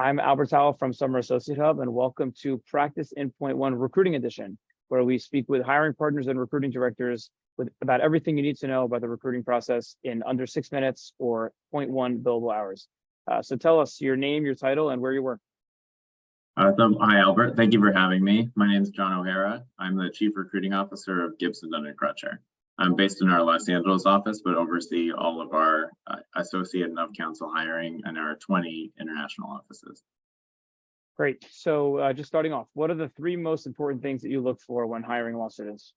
I'm Albert Towel from Summer Associate Hub, and welcome to Practice in P0.1 Recruiting Edition, where we speak with hiring partners and recruiting directors about everything you need to know about the recruiting process in under 6 minutes or 0.1 billable hours. So tell us your name, your title, and where you work. Hi, Albert. Thank you for having me. My name is John O'Hara. I'm the Chief Recruiting Officer of Gibson Dunn and Crutcher. I'm based in our Los Angeles office, but oversee all of our associate and of-council hiring and our 20 international offices. Great. So just starting off, what are the 3 most important things that you look for when hiring law students?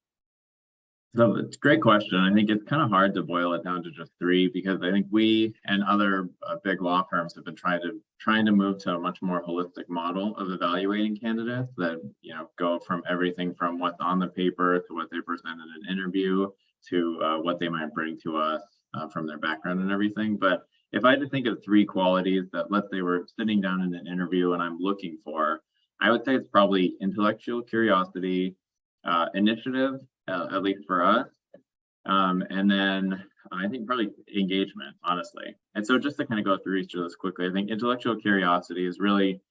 So it's a great question. I think it's kind of hard to boil it down to just 3 because I think we and other big law firms have been trying to move to a much more holistic model of evaluating candidates that go from everything from what's on the paper to what they present in an interview to what they might bring to us from their background and everything. But if I had to think of 3 qualities that, let's say we're sitting down in an interview and I'm looking for, I would say it's probably intellectual curiosity, initiative, at least for us, and then I think probably engagement, honestly. And so just to kind of go through each of those quickly, I think intellectual curiosity is really,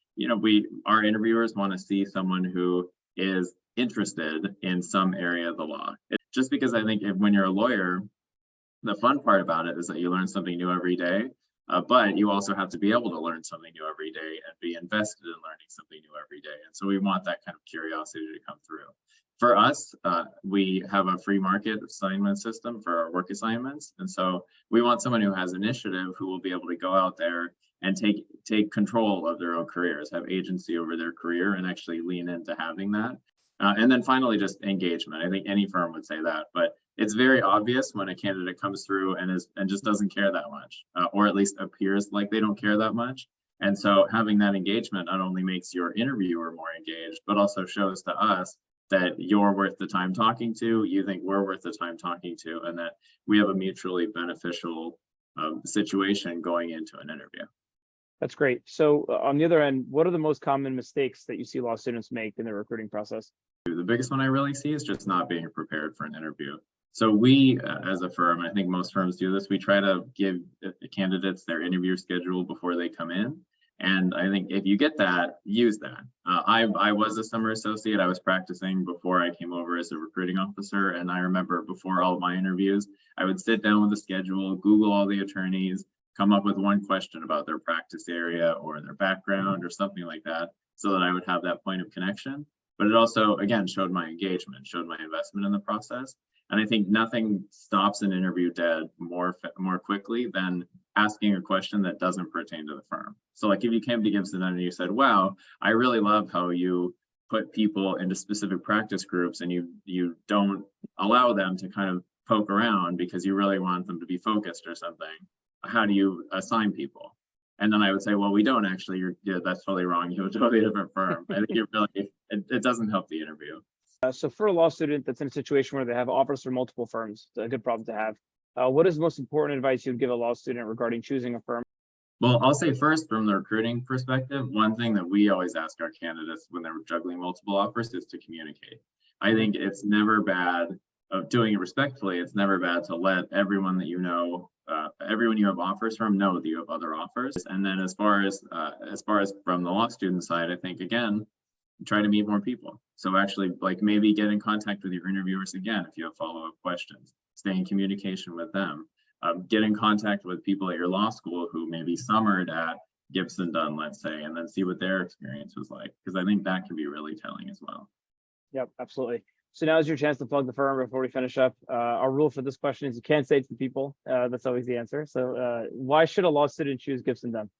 our interviewers want to see someone who is interested in some area of the law. Just because I think when you're a lawyer, the fun part about it is that you learn something new every day, but you also have to be able to learn something new every day and be invested in learning something new every day. And so we want that kind of curiosity to come through. For us, we have a free market assignment system for our work assignments. And so we want someone who has initiative, who will be able to go out there and take control of their own careers, have agency over their career, and actually lean into having that. And then finally, just engagement. I think any firm would say that, but it's very obvious when a candidate comes through and just doesn't care that much, or at least appears like they don't care that much. And so having that engagement not only makes your interviewer more engaged, but also shows to us that you're worth the time talking to, you think we're worth the time talking to, and that we have a mutually beneficial situation going into an interview. That's great. So on the other end, what are the most common mistakes that you see law students make in their recruiting process? The biggest one I really see is just not being prepared for an interview. So we, as a firm, and I think most firms do this, we try to give the candidates their interview schedule before they come in. And I think if you get that, use that. I was a summer associate. I was practicing before I came over as a recruiting officer. And I remember before all of my interviews, I would sit down with the schedule, Google all the attorneys, come up with one question about their practice area or their background or something like that, so that I would have that point of connection. But it also, again, showed my engagement, showed my investment in the process. And I think nothing stops an interview dead more quickly than asking a question that doesn't pertain to the firm. So like if you came to Gibson and you said, wow, I really love how you put people into specific practice groups and you don't allow them to kind of poke around because you really want them to be focused or something. How do you assign people? And then I would say, well, we don't actually, that's totally wrong. You have a totally different firm. I think it doesn't help the interview. So for a law student that's in a situation where they have offers from multiple firms, it's a good problem to have. What is the most important advice you'd give a law student regarding choosing a firm? Well, I'll say first, from the recruiting perspective, one thing that we always ask our candidates when they're juggling multiple offers is to communicate. I think it's never bad, doing it respectfully, it's never bad to let everyone that you know, everyone you have offers from, know that you have other offers. And then as far as from the law student side, I think, again, try to meet more people. So actually, like, maybe get in contact with your interviewers again if you have follow-up questions. Stay in communication with them. Get in contact with people at your law school who maybe summered at Gibson Dunn, let's say, and then see what their experience was like, because I think that can be really telling as well. Yep, absolutely. So now is your chance to plug the firm before we finish up. Our rule for this question is you can't say it to people. That's always the answer. So why should a law student choose Gibson Dunn?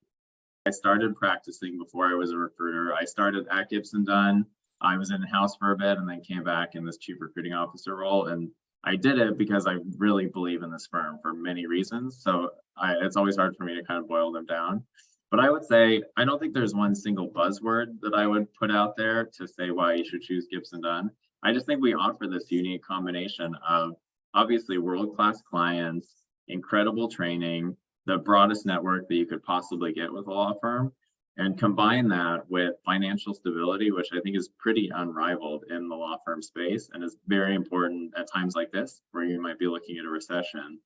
I started practicing before I was a recruiter. I started at Gibson Dunn. I was in-house for a bit and then came back in this chief recruiting officer role. And I did it because I really believe in this firm for many reasons. So it's always hard for me to kind of boil them down. But I would say, I don't think there's one single buzzword that I would put out there to say why you should choose Gibson Dunn. I just think we offer this unique combination of obviously world-class clients, incredible training, the broadest network that you could possibly get with a law firm, and combine that with financial stability, which I think is pretty unrivaled in the law firm space and is very important at times like this, where you might be looking at a recession.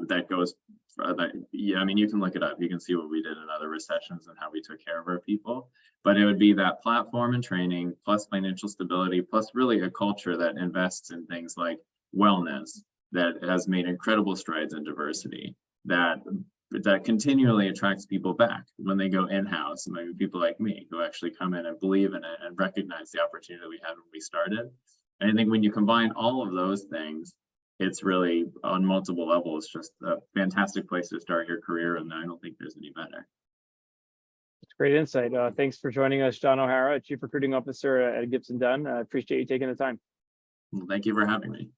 that goes that, yeah, I mean, you can look it up. You can see what we did in other recessions and how we took care of our people. But it would be that platform and training plus financial stability plus really a culture that invests in things like wellness, that has made incredible strides in diversity, that continually attracts people back when they go in-house, maybe people like me who actually come in and believe in it and recognize the opportunity that we had when we started. And I think when you combine all of those things, it's really on multiple levels, just a fantastic place to start your career. And I don't think there's any better. It's great insight. Thanks for joining us, John O'Hara, Chief Recruiting Officer at Gibson Dunn. I appreciate you taking the time. Well, thank you for having me.